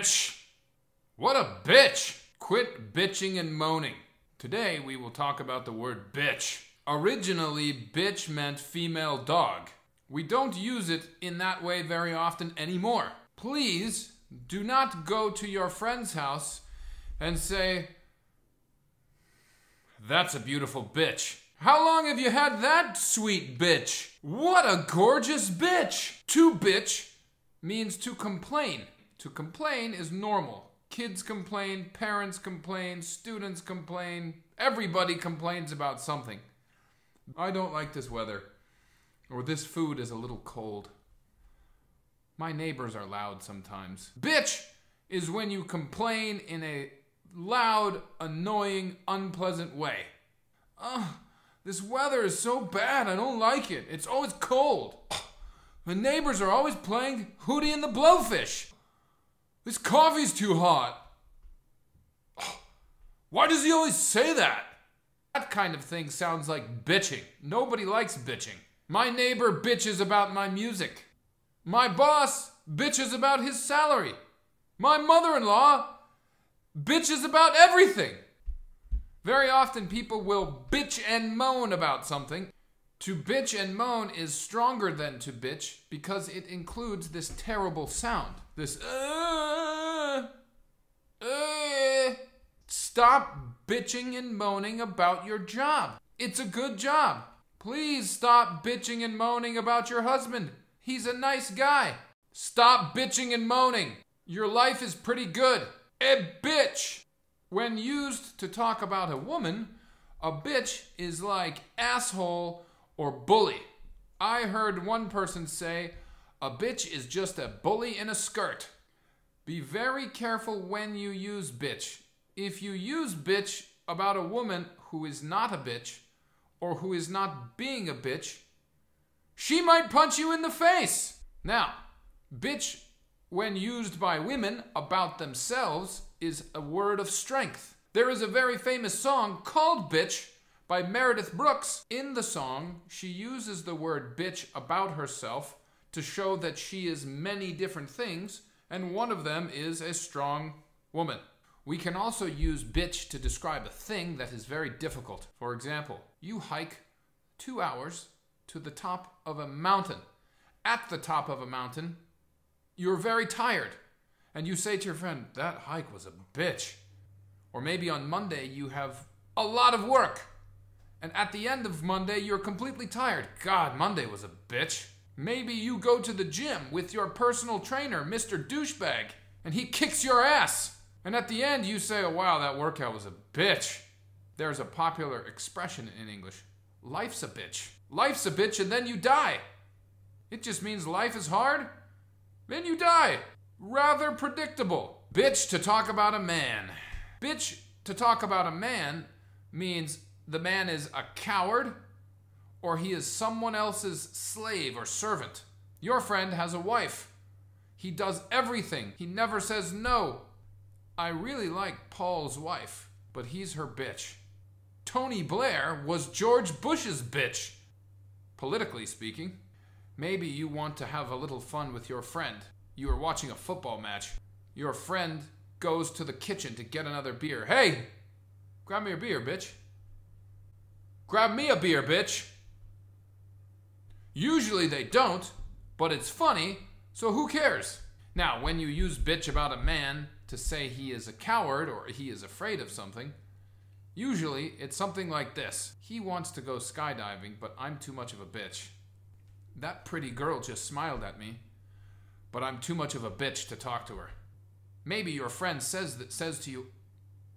bitch! What a bitch! Quit bitching and moaning. Today we will talk about the word bitch. Originally, bitch meant female dog. We don't use it in that way very often anymore. Please do not go to your friend's house and say, "That's a beautiful bitch. How long have you had that sweet bitch? What a gorgeous bitch!" To bitch means to complain. To complain is normal. Kids complain, parents complain, students complain, everybody complains about something. I don't like this weather, or this food is a little cold. My neighbors are loud sometimes. Bitch is when you complain in a loud, annoying, unpleasant way. This weather is so bad, I don't like it. It's always cold. The neighbors are always playing Hootie and the Blowfish. This coffee's too hot. Why does he always say that? That kind of thing sounds like bitching. Nobody likes bitching. My neighbor bitches about my music. My boss bitches about his salary. My mother-in-law bitches about everything. Very often people will bitch and moan about something. To bitch and moan is stronger than to bitch because it includes this terrible sound. This Stop bitching and moaning about your job. It's a good job. Please stop bitching and moaning about your husband. He's a nice guy. Stop bitching and moaning. Your life is pretty good. A bitch. When used to talk about a woman, a bitch is like asshole or bully. I heard one person say, "A bitch is just a bully in a skirt." Be very careful when you use bitch. If you use bitch about a woman who is not a bitch, or who is not being a bitch, she might punch you in the face. Now, bitch, when used by women about themselves, is a word of strength. There is a very famous song called Bitch by Meredith Brooks. In the song, she uses the word bitch about herself to show that she is many different things, and one of them is a strong woman. We can also use bitch to describe a thing that is very difficult. For example, you hike 2 hours to the top of a mountain. At the top of a mountain, you're very tired. And you say to your friend, "That hike was a bitch." Or maybe on Monday you have a lot of work. And at the end of Monday, you're completely tired. "God, Monday was a bitch." Maybe you go to the gym with your personal trainer, Mr. Douchebag, and he kicks your ass. And at the end, you say, "Oh, wow, that workout was a bitch." There's a popular expression in English. Life's a bitch. Life's a bitch, and then you die. It just means life is hard, then you die. Rather predictable. Bitch to talk about a man. Bitch to talk about a man means the man is a coward or he is someone else's slave or servant. Your friend has a wife. He does everything. He never says no. I really like Paul's wife, but he's her bitch. Tony Blair was George Bush's bitch, politically speaking. Maybe you want to have a little fun with your friend. You are watching a football match. Your friend goes to the kitchen to get another beer. "Hey, grab me a beer, bitch." "Grab me a beer, bitch." Usually they don't, but it's funny, so who cares? Now, when you use bitch about a man to say he is a coward or he is afraid of something, usually it's something like this. "He wants to go skydiving, but I'm too much of a bitch. That pretty girl just smiled at me, but I'm too much of a bitch to talk to her." Maybe your friend says to you,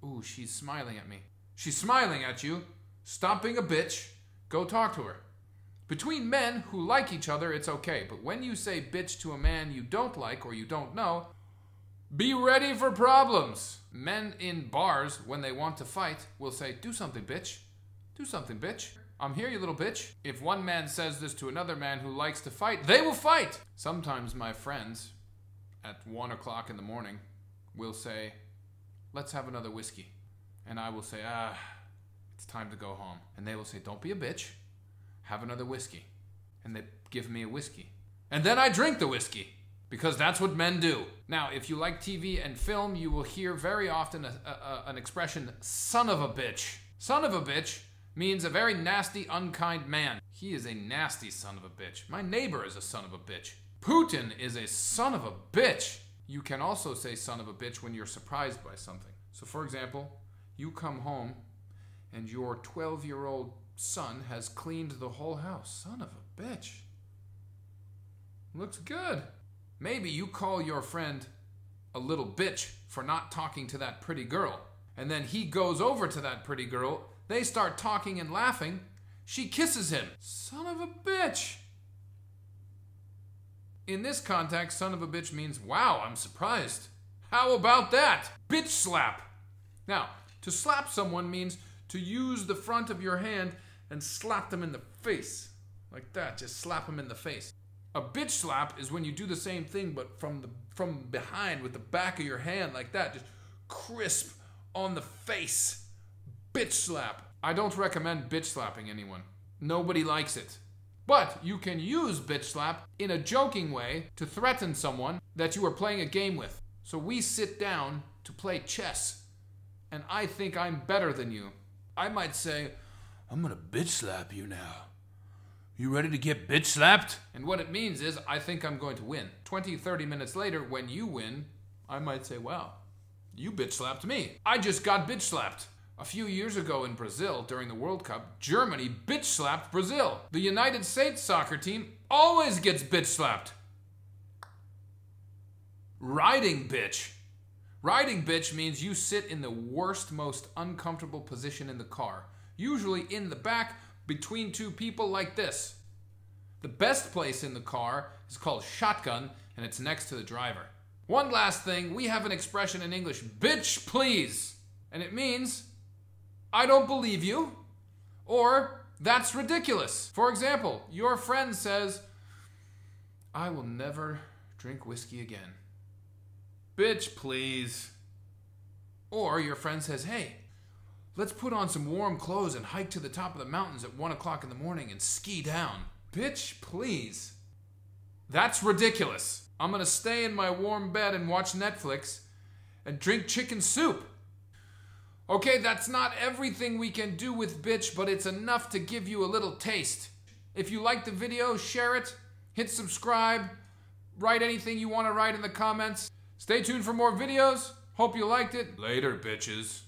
"Ooh, she's smiling at me." She's smiling at you. Stop being a bitch. Go talk to her. Between men who like each other, it's okay. But when you say bitch to a man you don't like or you don't know, be ready for problems. Men in bars, when they want to fight, will say, "Do something, bitch. Do something, bitch. I'm here, you little bitch." If one man says this to another man who likes to fight, they will fight. Sometimes my friends, at 1 o'clock in the morning, will say, "Let's have another whiskey." And I will say, it's time to go home. And they will say, "Don't be a bitch. Have another whiskey." And they give me a whiskey. And then I drink the whiskey. because that's what men do. Now, if you like TV and film, you will hear very often an expression, son of a bitch. Son of a bitch means a very nasty, unkind man. He is a nasty son of a bitch. My neighbor is a son of a bitch. Putin is a son of a bitch. You can also say son of a bitch when you're surprised by something. So for example, you come home and your 12-year-old son has cleaned the whole house. Son of a bitch. Looks good. Maybe you call your friend a little bitch for not talking to that pretty girl. And then he goes over to that pretty girl. They start talking and laughing. She kisses him. Son of a bitch. In this context, son of a bitch means, wow, I'm surprised. How about that? Bitch slap. Now, to slap someone means to use the front of your hand and slap them in the face. Like that, just slap them in the face. A bitch slap is when you do the same thing, but from behind with the back of your hand like that, just crisp on the face. Bitch slap. I don't recommend bitch slapping anyone. Nobody likes it. But you can use bitch slap in a joking way to threaten someone that you are playing a game with. So we sit down to play chess, and I think I'm better than you. I might say, I'm gonna bitch slap you now. You ready to get bitch slapped? And what it means is, I think I'm going to win. 20, 30 minutes later, when you win, I might say, wow, you bitch slapped me. I just got bitch slapped. A few years ago in Brazil, during the World Cup, Germany bitch slapped Brazil. The United States soccer team always gets bitch slapped. Riding bitch. Riding bitch means you sit in the worst, most uncomfortable position in the car. Usually in the back, between two people like this. The best place in the car is called shotgun, and it's next to the driver. One last thing, we have an expression in English, bitch please. And it means, I don't believe you, or that's ridiculous. For example, your friend says, I will never drink whiskey again. Bitch please. Or your friend says, hey, let's put on some warm clothes and hike to the top of the mountains at 1 o'clock in the morning and ski down. Bitch, please. That's ridiculous. I'm gonna stay in my warm bed and watch Netflix and drink chicken soup. Okay, that's not everything we can do with bitch, but it's enough to give you a little taste. If you like the video, share it, hit subscribe, write anything you want to write in the comments. Stay tuned for more videos. Hope you liked it. Later, bitches.